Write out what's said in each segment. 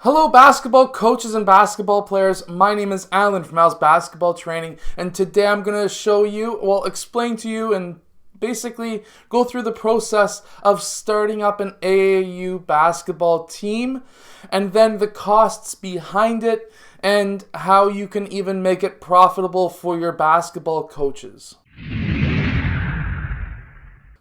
Hello basketball coaches and basketball players, my name is Alan from AAU Basketball Training, and today I'm going to explain to you and basically go through the process of starting up an AAU basketball team, and then the costs behind it, and how you can even make it profitable for your basketball coaches.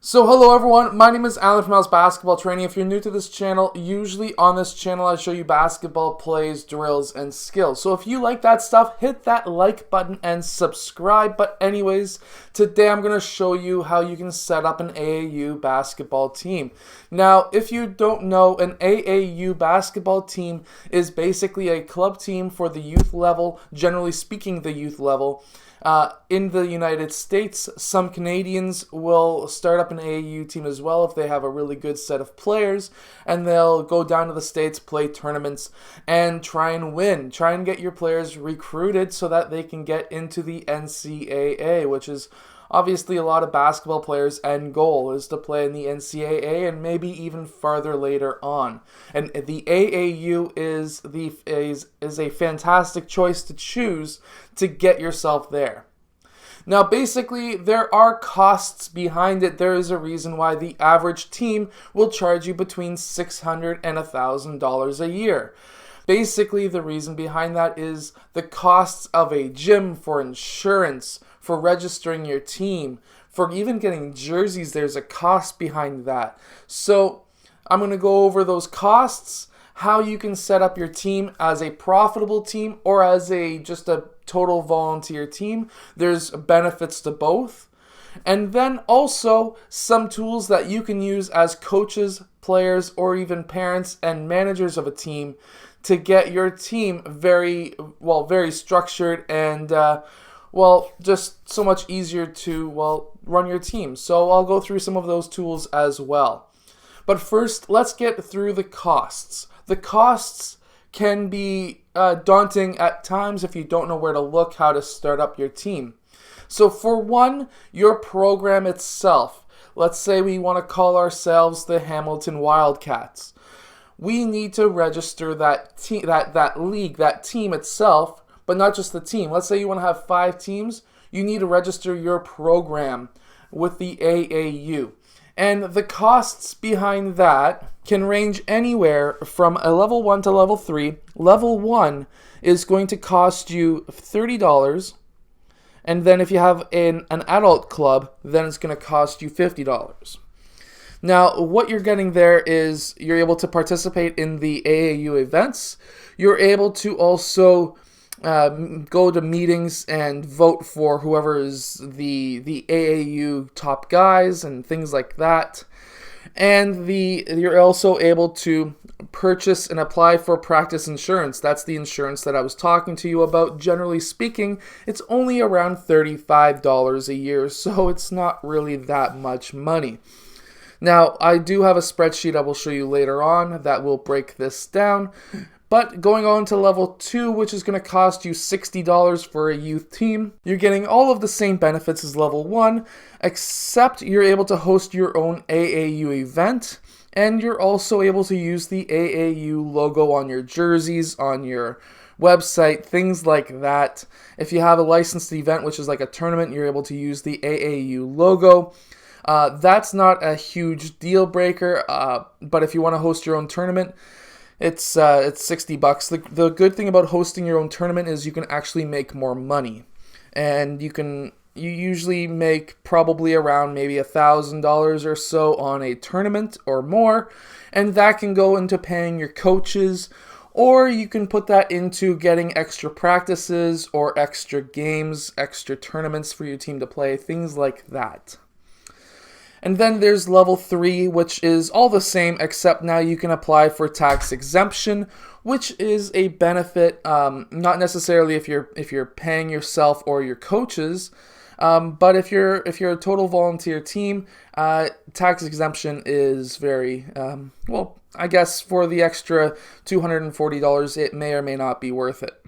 So hello everyone, my name is Alan from AAU Basketball Training. If you're new to this channel, usually on this channel I show you basketball plays, drills, and skills. So if you like that stuff, hit that like button and subscribe. But anyways, today I'm going to show you how you can set up an AAU basketball team. Now, if you don't know, an AAU basketball team is basically a club team for the youth level, generally speaking the youth level. In the United States, some Canadians will start up an AAU team as well if they have a really good set of players, and they'll go down to the States, play tournaments, and try and win. Try and get your players recruited so that they can get into the NCAA, which is obviously a lot of basketball players' end goal is to play in the NCAA and maybe even farther later on. And the AAU is a fantastic choice to choose to get yourself there. Now, basically, there are costs behind it. There is a reason why the average team will charge you between $600 and $1,000 a year. Basically, the reason behind that is the costs of a gym, for insurance, for registering your team, for even getting jerseys. There's a cost behind that. So I'm going to go over those costs, how you can set up your team as a profitable team or as just a total volunteer team. There's benefits to both. And then also some tools that you can use as coaches, players, or even parents and managers of a team to get your team very structured and just so much easier to run your team. So I'll go through some of those tools as well. But first, let's get through the costs. The costs can be daunting at times if you don't know where to look, how to start up your team. So for one, your program itself. Let's say we want to call ourselves the Hamilton Wildcats. We need to register that league, that team itself, but not just the team. Let's say you want to have 5 teams. You need to register your program with the AAU. And the costs behind that can range anywhere from a level 1 to level 3. Level 1 is going to cost you $30. And then if you have an adult club, then it's going to cost you $50. Now, what you're getting there is you're able to participate in the AAU events. You're able to also go to meetings and vote for whoever is the AAU top guys and things like that. And you're also able to purchase and apply for practice insurance. That's the insurance that I was talking to you about. Generally speaking, it's only around $35 a year, so it's not really that much money. Now, I do have a spreadsheet I will show you later on that will break this down. But going on to level 2, which is going to cost you $60 for a youth team, you're getting all of the same benefits as level 1, except you're able to host your own AAU event, and you're also able to use the AAU logo on your jerseys, on your website, things like that. If you have a licensed event, which is like a tournament, you're able to use the AAU logo. That's not a huge deal breaker, but if you want to host your own tournament, it's $60. The good thing about hosting your own tournament is you can actually make more money, and you usually make probably around maybe $1,000 or so on a tournament or more, and that can go into paying your coaches, or you can put that into getting extra practices or extra games, extra tournaments for your team to play, things like that. And then there's level 3, which is all the same, except now you can apply for tax exemption, which is a benefit, not necessarily if you're paying yourself or your coaches, but if you're a total volunteer team, tax exemption is very I guess for the extra $240, it may or may not be worth it.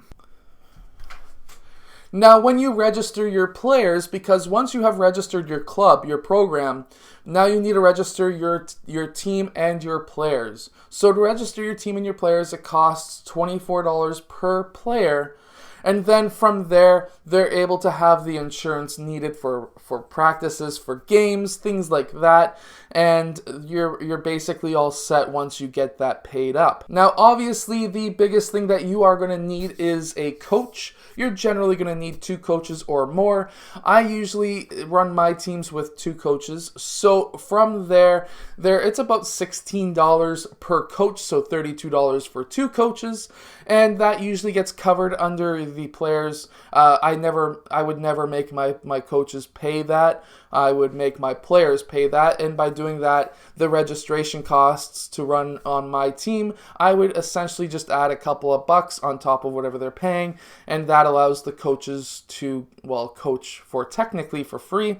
Now, when you register your players, because once you have registered your club, your program, now you need to register your team and your players. So to register your team and your players, it costs $24 per player. And then from there, they're able to have the insurance needed for practices, for games, things like that. And you're basically all set once you get that paid up. Now, obviously, the biggest thing that you are going to need is a coach. You're generally going to need 2 coaches or more. I usually run my teams with 2 coaches. So from there, it's about $16 per coach, so $32 for 2 coaches. And that usually gets covered under the players. I would never make my coaches pay that. I would make my players pay that, and by doing that, the registration costs to run on my team, I would essentially just add a couple of bucks on top of whatever they're paying, and that allows the coaches to, well, coach technically for free.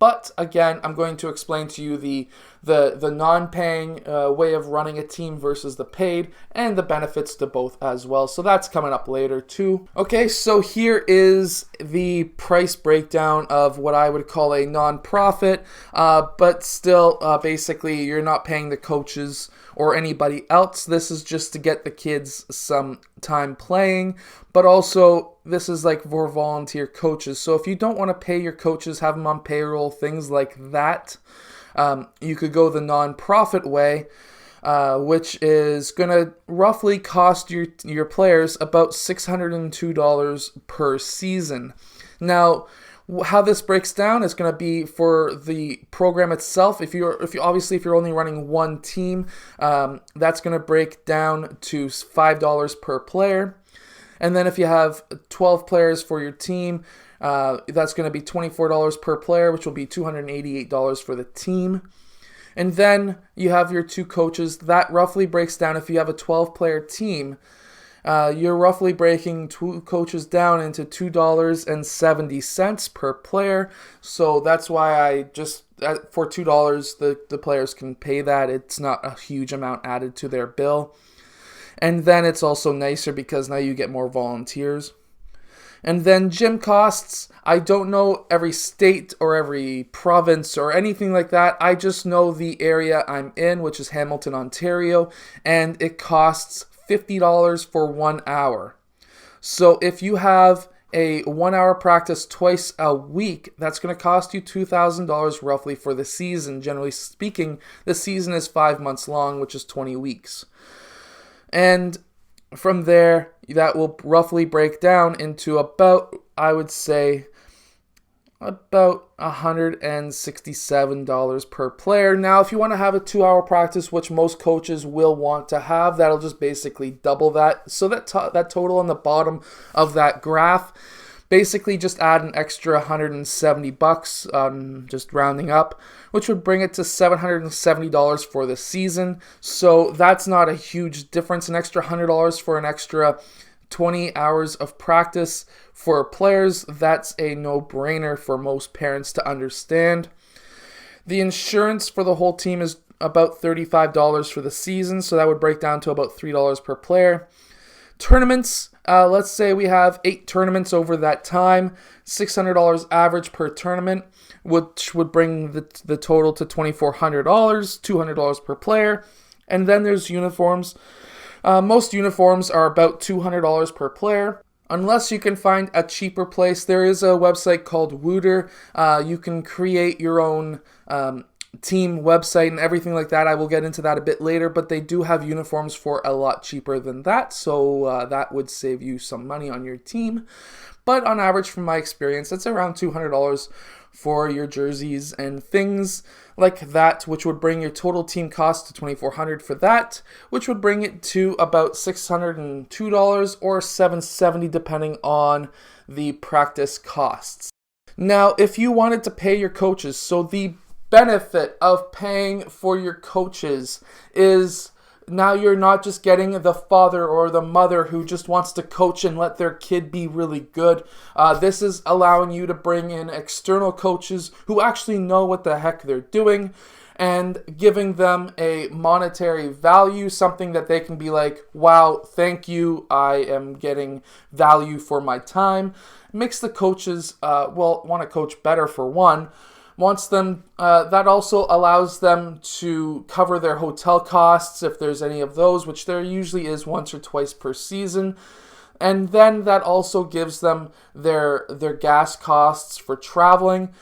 But again, I'm going to explain to you the non-paying way of running a team versus the paid, and the benefits to both as well. So that's coming up later too. Okay, so here is the price breakdown of what I would call a non-profit, but still basically you're not paying the coaches or anybody else. This is just to get the kids some time playing, but also this is like for volunteer coaches. So if you don't want to pay your coaches, have them on payroll, things like that, you could go the non-profit way, which is going to roughly cost your players about $602 per season. Now, how this breaks down is going to be for the program itself. If you're only running one team, that's going to break down to $5 per player. And then if you have 12 players for your team, that's going to be $24 per player, which will be $288 for the team. And then you have your 2 coaches. That roughly breaks down, if you have a 12-player team, you're roughly breaking 2 coaches down into $2.70 per player. So that's why I just, for $2, the players can pay that. It's not a huge amount added to their bill. And then it's also nicer because now you get more volunteers. And then gym costs, I don't know every state or every province or anything like that. I just know the area I'm in, which is Hamilton, Ontario, and it costs $50 for 1 hour. So if you have a 1 hour practice twice a week, that's going to cost you $2,000 roughly for the season. Generally speaking, the season is 5 months long, which is 20 weeks. And from there, that will roughly break down into about, I would say, about $167 per player. Now, if you want to have a 2 hour practice, which most coaches will want to have, that'll just basically double that. So that total on the bottom of that graph, basically just add an extra $170, just rounding up, which would bring it to $770 for the season. So that's not a huge difference. An extra $100 for an extra 20 hours of practice for players, that's a no-brainer for most parents to understand. The insurance for the whole team is about $35 for the season, so that would break down to about $3 per player. Tournaments, let's say we have 8 tournaments over that time, $600 average per tournament, which would bring the total to $2,400, $200 per player. And then there's uniforms. Most uniforms are about $200 per player. Unless you can find a cheaper place, there is a website called Wooter. You can create your own team website and everything like that. I will get into that a bit later, but they do have uniforms for a lot cheaper than that, so that would save you some money on your team. But on average, from my experience, it's around $200 for your jerseys and things like that, which would bring your total team cost to $2,400 for that, which would bring it to about $602 or $770 depending on the practice costs. Now, if you wanted to pay your coaches, so the benefit of paying for your coaches is now you're not just getting the father or the mother who just wants to coach and let their kid be really good. This is allowing you to bring in external coaches who actually know what the heck they're doing, and giving them a monetary value, something that they can be like, wow, thank you, I am getting value for my time. Makes the coaches, want to coach better for one. That also allows them to cover their hotel costs if there's any of those, which there usually is once or twice per season. And then that also gives them their gas costs for traveling.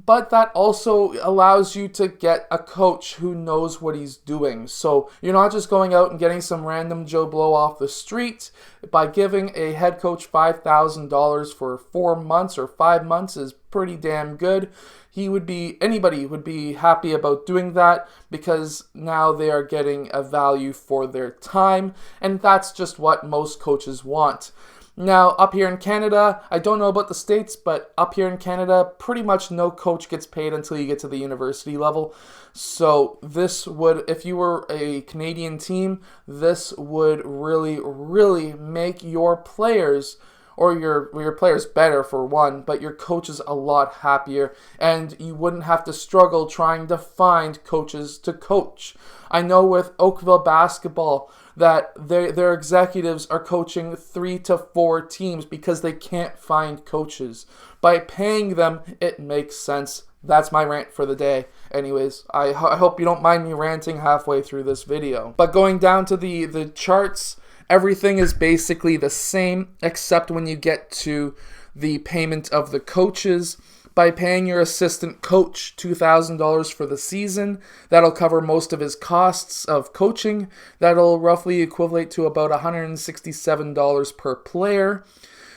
But that also allows you to get a coach who knows what he's doing. So you're not just going out and getting some random Joe Blow off the street. By giving a head coach $5,000 for 4 months or 5 months is pretty damn good. Anybody would be happy about doing that, because now they are getting a value for their time, and that's just what most coaches want. Now, up here in Canada, I don't know about the States, but up here in Canada, pretty much no coach gets paid until you get to the university level. So this would, if you were a Canadian team, this would really, really make your players, or your players better for one, but your coaches a lot happier, and you wouldn't have to struggle trying to find coaches to coach. I know with Oakville basketball that their executives are coaching 3 to 4 teams because they can't find coaches. By paying them, it makes sense. That's my rant for the day. Anyways, I hope you don't mind me ranting halfway through this video. But going down to the charts, everything is basically the same, except when you get to the payment of the coaches. By paying your assistant coach $2,000 for the season, that'll cover most of his costs of coaching. That'll roughly equivalent to about $167 per player.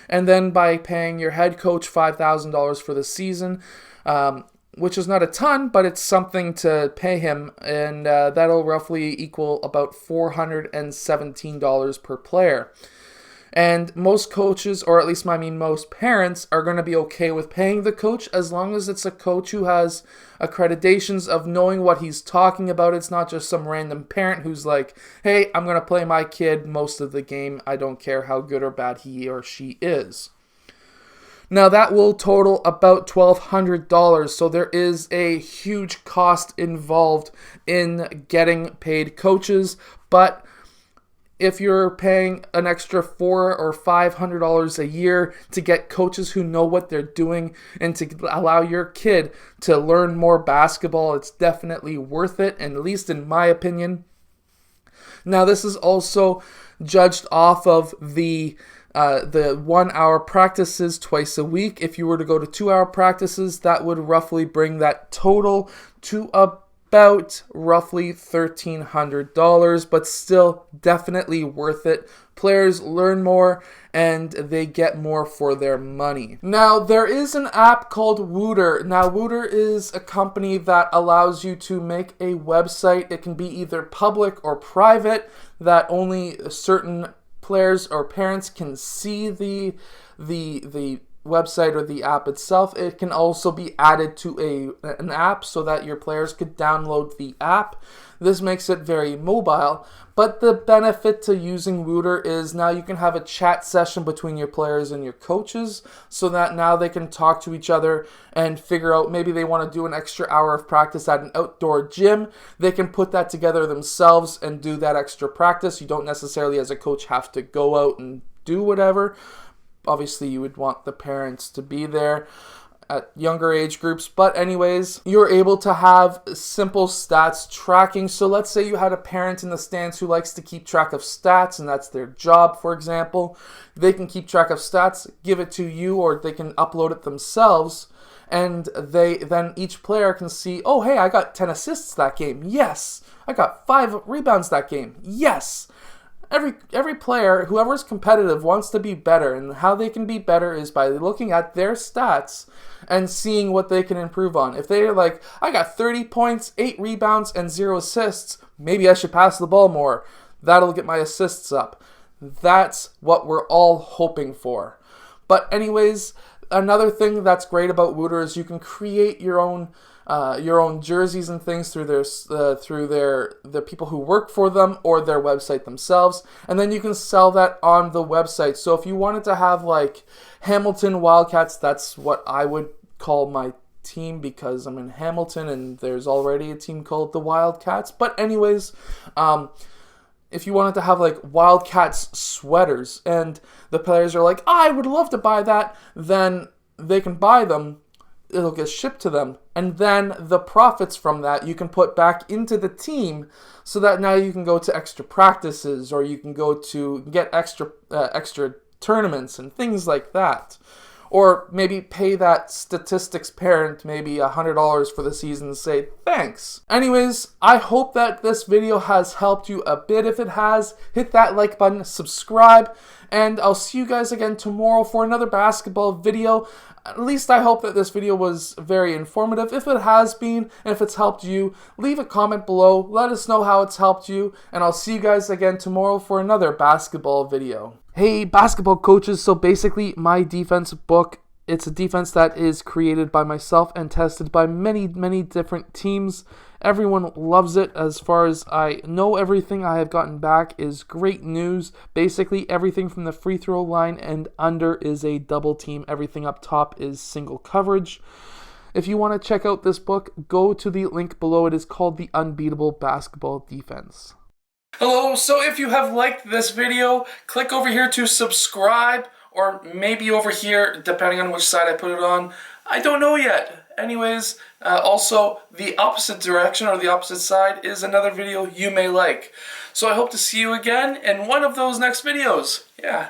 And then by paying your head coach $5,000 for the season, which is not a ton, but it's something to pay him, and that'll roughly equal about $417 per player. And most coaches, or at least most parents, are going to be okay with paying the coach as long as it's a coach who has accreditations of knowing what he's talking about. It's not just some random parent who's like, hey, I'm going to play my kid most of the game. I don't care how good or bad he or she is. Now that will total about $1,200, so there is a huge cost involved in getting paid coaches, but if you're paying an extra $400 or $500 a year to get coaches who know what they're doing and to allow your kid to learn more basketball, it's definitely worth it, and at least in my opinion. Now this is also judged off of the 1 hour practices twice a week. If you were to go to 2 hour practices, that would roughly bring that total to about roughly $1,300, but still definitely worth it. Players learn more and they get more for their money. Now, there is an app called Wooter. Now, Wooter is a company that allows you to make a website. It can be either public or private, that only certain players or parents can see the website or the app itself. It can also be added to an app so that your players could download the app. This makes it very mobile, but the benefit to using Wooter is now you can have a chat session between your players and your coaches, so that now they can talk to each other and figure out, maybe they want to do an extra hour of practice at an outdoor gym. They can put that together themselves and do that extra practice. You don't necessarily as a coach have to go out and do whatever. Obviously, you would want the parents to be there at younger age groups. But anyways, you're able to have simple stats tracking. So let's say you had a parent in the stands who likes to keep track of stats, and that's their job, for example. They can keep track of stats, give it to you, or they can upload it themselves. And then each player can see, oh, hey, I got 10 assists that game. Yes. I got 5 rebounds that game. Yes. Every player, whoever's competitive, wants to be better, and how they can be better is by looking at their stats and seeing what they can improve on. If they're like, I got 30 points, 8 rebounds, and 0 assists, maybe I should pass the ball more. That'll get my assists up. That's what we're all hoping for. But anyways, another thing that's great about Wooter is you can create your own jerseys and things through the people who work for them or their website themselves, and then you can sell that on the website. So if you wanted to have like Hamilton Wildcats, that's what I would call my team because I'm in Hamilton and there's already a team called the Wildcats. But anyways, if you wanted to have like Wildcats sweaters and the players are like, I would love to buy that, then they can buy them. It'll get shipped to them, and then the profits from that you can put back into the team, so that now you can go to extra practices, or you can go to get extra tournaments and things like that, or maybe pay that statistics parent maybe $100 for the season and say thanks. Anyways, I hope that this video has helped you a bit. If it has, hit that like button, subscribe, and I'll see you guys again tomorrow for another basketball video. At least I hope that this video was very informative. If it has been, and if it's helped you, leave a comment below. Let us know how it's helped you, and I'll see you guys again tomorrow for another basketball video. Hey, basketball coaches, so basically my defense book, it's a defense that is created by myself and tested by many different teams. Everyone loves it. As far as I know, everything I have gotten back is great news. Basically, everything from the free throw line and under is a double team. Everything up top is single coverage. If you want to check out this book, go to the link below. It is called the Unbeatable Basketball Defense. Hello, so if you have liked this video, click over here to subscribe, or maybe over here, depending on which side I put it on. I don't know yet. Anyways, also the opposite direction or the opposite side is another video you may like. So I hope to see you again in one of those next videos. Yeah.